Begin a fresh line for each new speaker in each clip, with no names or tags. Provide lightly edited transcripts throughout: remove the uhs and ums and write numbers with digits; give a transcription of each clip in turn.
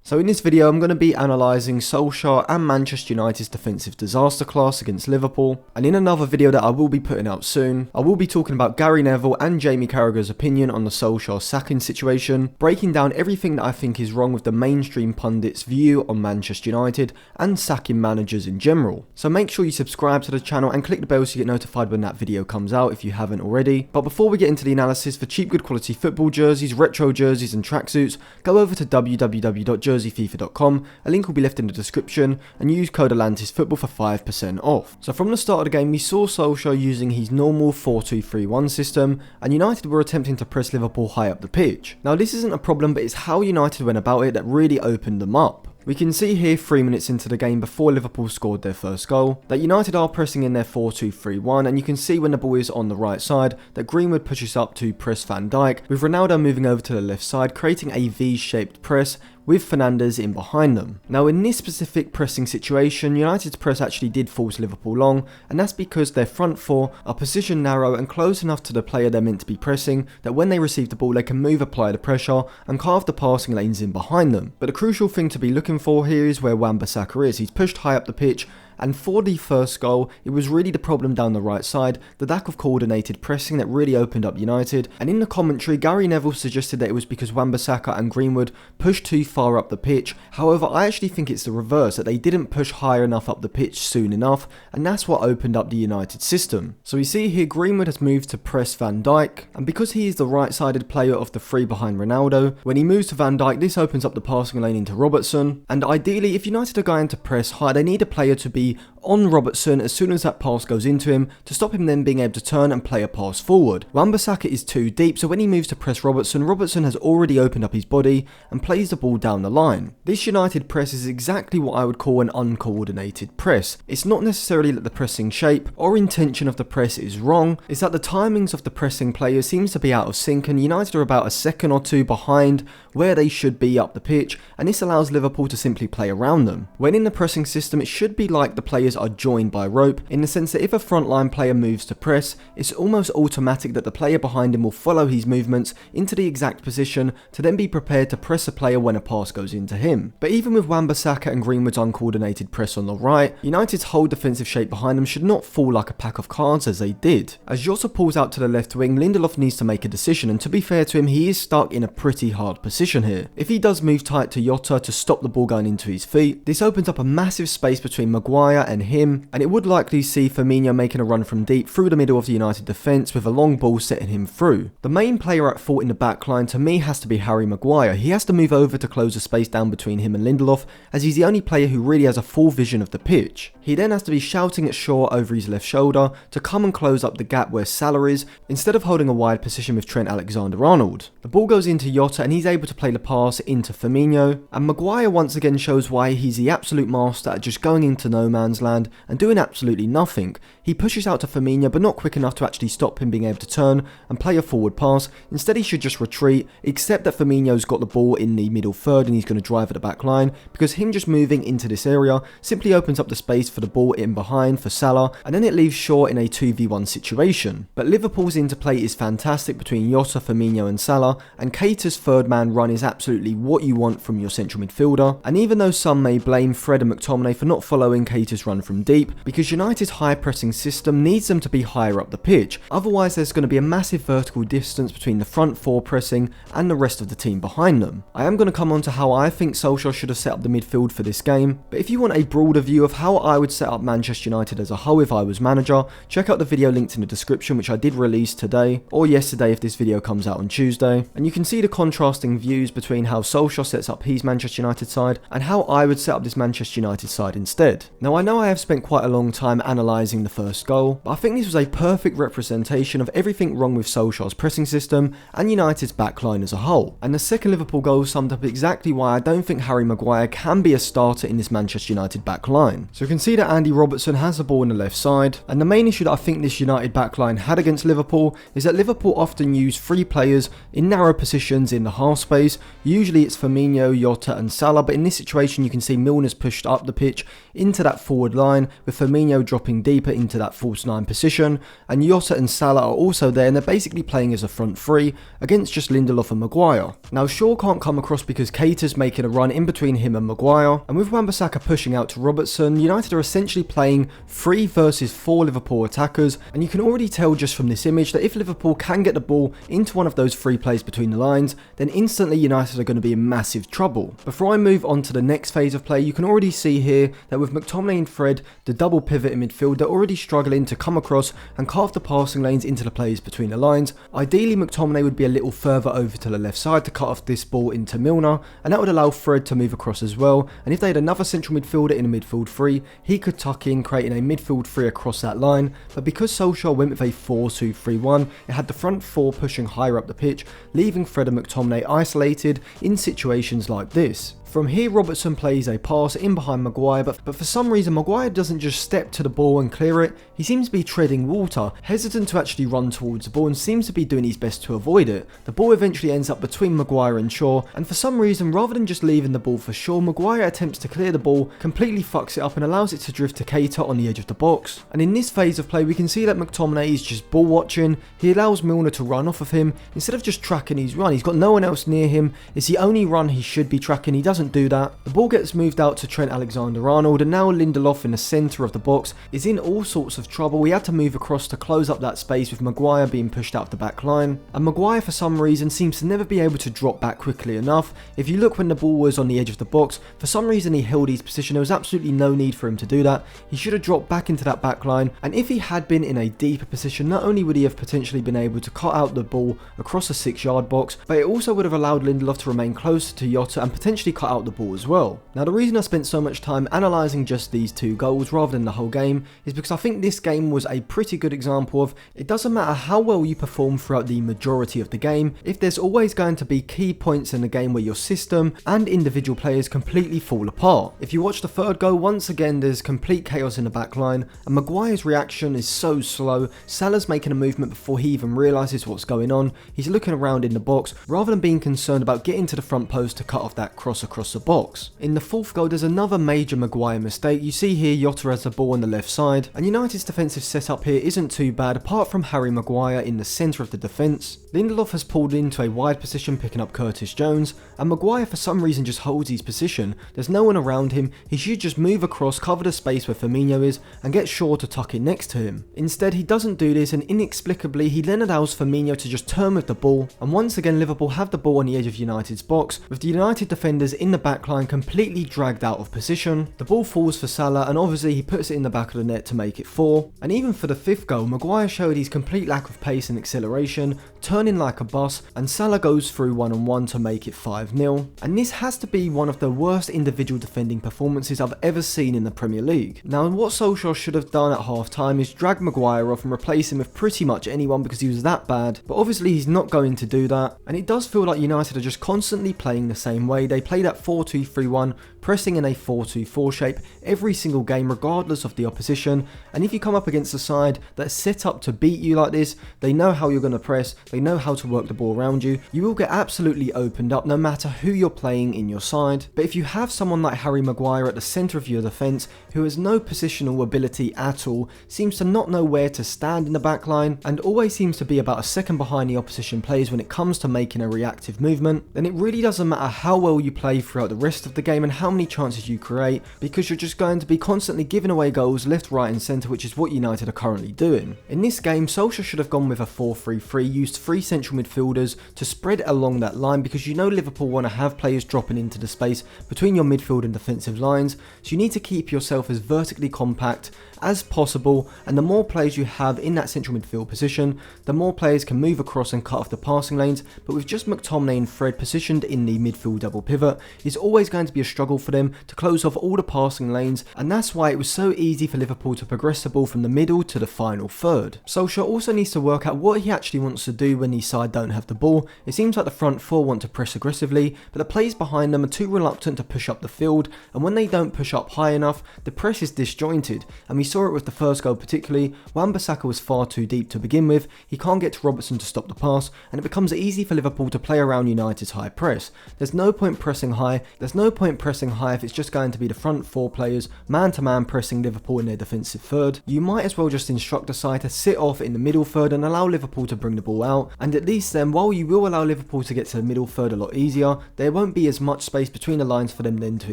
So in this video I'm going to be analysing Solskjaer and Manchester United's defensive disaster class against Liverpool, and in another video that I will be putting out soon, I will be talking about Gary Neville and Jamie Carragher's opinion on the Solskjaer sacking situation, breaking down everything that I think is wrong with the mainstream pundits' view on Manchester United and sacking managers in general. So make sure you subscribe to the channel and click the bell so you get notified when that video comes out if you haven't already. But before we get into the analysis, for cheap good quality football jerseys, retro jerseys and tracksuits, go over to www.jerseyfifa.com. A link will be left in the description, and use code ATLANTISFOOTBALL for 5% off. So from the start of the game we saw Solskjaer using his normal 4-2-3-1 system, and United were attempting to press Liverpool high up the pitch. Now this isn't a problem, but it's how United went about it that really opened them up. We can see here 3 minutes into the game before Liverpool scored their first goal that United are pressing in their 4-2-3-1, and you can see when the ball is on the right side that Greenwood pushes up to press Van Dijk, with Ronaldo moving over to the left side, creating a V-shaped press with Fernandes in behind them. Now in this specific pressing situation, United's press actually did force Liverpool long, and that's because their front four are positioned narrow and close enough to the player they're meant to be pressing that when they receive the ball they can apply the pressure and carve the passing lanes in behind them. But the crucial thing to be looking for here is where Wan-Bissaka is. He's pushed high up the pitch, and for the first goal, it was really the problem down the right side, the lack of coordinated pressing that really opened up United. And in the commentary, Gary Neville suggested that it was because Wan-Bissaka and Greenwood pushed too far up the pitch. However, I actually think it's the reverse, that they didn't push high enough up the pitch soon enough, and that's what opened up the United system. So we see here Greenwood has moved to press Van Dijk, and because he is the right-sided player of the three behind Ronaldo, when he moves to Van Dijk, this opens up the passing lane into Robertson. And ideally, if United are going to press high, they need a player to be on Robertson as soon as that pass goes into him to stop him then being able to turn and play a pass forward. Wan-Bissaka is too deep, so when he moves to press Robertson, Robertson has already opened up his body and plays the ball down the line. This United press is exactly what I would call an uncoordinated press. It's not necessarily that the pressing shape or intention of the press is wrong, it's that the timings of the pressing players seems to be out of sync, and United are about a second or two behind where they should be up the pitch, and this allows Liverpool to simply play around them. When in the pressing system, it should be like the players are joined by rope, in the sense that if a frontline player moves to press, it's almost automatic that the player behind him will follow his movements into the exact position to then be prepared to press a player when a pass goes into him. But even with Wan-Bissaka and Greenwood's uncoordinated press on the right, United's whole defensive shape behind them should not fall like a pack of cards as they did. As Jota pulls out to the left wing, Lindelof needs to make a decision, and to be fair to him, he is stuck in a pretty hard position here. If he does move tight to Jota to stop the ball going into his feet, this opens up a massive space between Maguire and him, and it would likely see Firmino making a run from deep through the middle of the United defence with a long ball setting him through. The main player at fault in the back line to me has to be Harry Maguire. He has to move over to close the space down between him and Lindelof, as he's the only player who really has a full vision of the pitch. He then has to be shouting at Shaw over his left shoulder to come and close up the gap where Salah is, instead of holding a wide position with Trent Alexander-Arnold. The ball goes into Jota and he's able to play the pass into Firmino, and Maguire once again shows why he's the absolute master at just going into no man's land and doing absolutely nothing. He pushes out to Firmino but not quick enough to actually stop him being able to turn and play a forward pass. Instead he should just retreat, except that Firmino's got the ball in the middle third and he's going to drive at the back line, because him just moving into this area simply opens up the space for the ball in behind for Salah, and then it leaves Shaw in a 2v1 situation. But Liverpool's interplay is fantastic between Jota, Firmino and Salah, and Keita's third man run is absolutely what you want from your central midfielder. And even though some may blame Fred and McTominay for not following Keita's run from deep, because United's high pressing system needs them to be higher up the pitch, otherwise there's going to be a massive vertical distance between the front four pressing and the rest of the team behind them. I am going to come on to how I think Solskjaer should have set up the midfield for this game, but if you want a broader view of how I would set up Manchester United as a whole if I was manager, check out the video linked in the description, which I did release today, or yesterday if this video comes out on Tuesday, and you can see the contrasting views between how Solskjaer sets up his Manchester United side and how I would set up this Manchester United side instead. Now I know I have spent quite a long time analysing the first goal, but I think this was a perfect representation of everything wrong with Solskjaer's pressing system and United's backline as a whole. And the second Liverpool goal summed up exactly why I don't think Harry Maguire can be a starter in this Manchester United backline. So you can see that Andy Robertson has the ball on the left side, and the main issue that I think this United backline had against Liverpool is that Liverpool often use three players in narrow positions in the half space. Usually it's Firmino, Jota and Salah, but in this situation you can see Milner's pushed up the pitch into that forward forward line, with Firmino dropping deeper into that false 9 position, and Jota and Salah are also there, and they're basically playing as a front 3 against just Lindelof and Maguire. Now Shaw can't come across because Keita's making a run in between him and Maguire, and with Wan-Bissaka pushing out to Robertson, United are essentially playing 3 versus 4 Liverpool attackers, and you can already tell just from this image that if Liverpool can get the ball into one of those 3 plays between the lines, then instantly United are going to be in massive trouble. Before I move on to the next phase of play, you can already see here that with McTominay and Fred, the double pivot in midfield, they're already struggling to come across and carve the passing lanes into the plays between the lines. Ideally, McTominay would be a little further over to the left side to cut off this ball into Milner, and that would allow Fred to move across as well, and if they had another central midfielder in a midfield 3, he could tuck in, creating a midfield 3 across that line. But because Solskjaer went with a 4-2-3-1, it had the front 4 pushing higher up the pitch, leaving Fred and McTominay isolated in situations like this. From here, Robertson plays a pass in behind Maguire, but for some reason Maguire doesn't just step to the ball and clear it. He seems to be treading water, hesitant to actually run towards the ball, and seems to be doing his best to avoid it. The ball eventually ends up between Maguire and Shaw, and for some reason, rather than just leaving the ball for Shaw, Maguire attempts to clear the ball, completely fucks it up and allows it to drift to Keita on the edge of the box. And in this phase of play, we can see that McTominay is just ball watching. He allows Milner to run off of him instead of just tracking his run. He's got no one else near him. It's the only run he should be tracking. He doesn't do that. The ball gets moved out to Trent Alexander-Arnold, and now Lindelof in the centre of the box is in all sorts of trouble. We had to move across to close up that space with Maguire being pushed out of the back line, and Maguire for some reason seems to never be able to drop back quickly enough. If you look when the ball was on the edge of the box, for some reason he held his position. There was absolutely no need for him to do that. He should have dropped back into that back line, and if he had been in a deeper position, not only would he have potentially been able to cut out the ball across the 6-yard box, but it also would have allowed Lindelof to remain closer to Jota and potentially cut out the ball as well. Now the reason I spent so much time analysing just these 2 goals rather than the whole game is because I think this game was a pretty good example of it doesn't matter how well you perform throughout the majority of the game, if there's always going to be key points in the game where your system and individual players completely fall apart. If you watch the 3rd goal, once again there's complete chaos in the back line, and Maguire's reaction is so slow. Salah's making a movement before he even realises what's going on. He's looking around in the box rather than being concerned about getting to the front post to cut off that cross across the box. In the 4th goal, there's another major Maguire mistake. You see here Jota has the ball on the left side, and United's defensive setup here isn't too bad apart from Harry Maguire in the centre of the defence. Lindelof has pulled into a wide position picking up Curtis Jones, and Maguire for some reason just holds his position. There's no one around him. He should just move across, cover the space where Firmino is, and get Shaw to tuck in next to him. Instead, he doesn't do this, and inexplicably he then allows Firmino to just turn with the ball, and once again Liverpool have the ball on the edge of United's box, with the United defenders in the back line completely dragged out of position. The ball falls for Salah, and obviously he puts it in the back of the net to make it 4. And even for the 5th goal, Maguire showed his complete lack of pace and acceleration, turning like a bus, and Salah goes through 1-on-1 to make it 5-0. And this has to be one of the worst individual defending performances I've ever seen in the Premier League. Now, what Solskjaer should have done at half time is drag Maguire off and replace him with pretty much anyone because he was that bad, but obviously he's not going to do that, and it does feel like United are just constantly playing the same way. They play that 4-2-3-1, pressing in a 4-2-4 shape every single game regardless of the opposition, and if you come up against a side that's set up to beat you like this, they know how you're going to press, they know how to work the ball around you, you will get absolutely opened up no matter who you're playing in your side. But if you have someone like Harry Maguire at the centre of your defence who has no positional ability at all, seems to not know where to stand in the back line, and always seems to be about a second behind the opposition players when it comes to making a reactive movement, then it really doesn't matter how well you play throughout the rest of the game and how many chances you create, because you're just going to be constantly giving away goals left, right and centre, which is what United are currently doing. In this game, Solskjaer should have gone with a 4-3-3, used 3 central midfielders to spread along that line, because you know Liverpool want to have players dropping into the space between your midfield and defensive lines, so you need to keep yourself as vertically compact as possible, and the more players you have in that central midfield position, the more players can move across and cut off the passing lanes. But with just McTominay and Fred positioned in the midfield double pivot, it's always going to be a struggle for them to close off all the passing lanes, and that's why it was so easy for Liverpool to progress the ball from the middle to the final third. Solskjaer also needs to work out what he actually wants to do when his side don't have the ball. It seems like the front 4 want to press aggressively, but the players behind them are too reluctant to push up the field, and when they don't push up high enough, the press is disjointed, and we saw it with the first goal particularly. Wan-Bissaka was far too deep to begin with, he can't get to Robertson to stop the pass, and it becomes easy for Liverpool to play around United's high press. There's no point pressing high high. There's no point pressing high if it's just going to be the front 4 players man-to-man pressing Liverpool in their defensive third. You might as well just instruct the side to sit off in the middle third and allow Liverpool to bring the ball out, and at least then, while you will allow Liverpool to get to the middle third a lot easier, there won't be as much space between the lines for them then to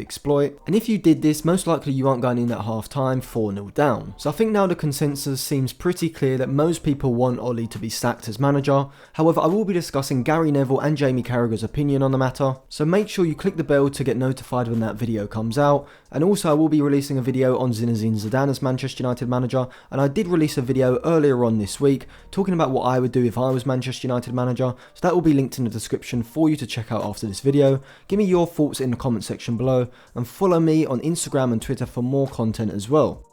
exploit. And if you did this, most likely you aren't going in at half time 4-0 down. So I think now the consensus seems pretty clear that most people want Ole to be sacked as manager. However, I will be discussing Gary Neville and Jamie Carragher's opinion on the matter, so make sure you click the bell to get notified when that video comes out. And also I will be releasing a video on Zinedine Zidane as Manchester United manager, and I did release a video earlier on this week talking about what I would do if I was Manchester United manager, so that will be linked in the description for you to check out after this video. Give me your thoughts in the comment section below, and follow me on Instagram and Twitter for more content as well.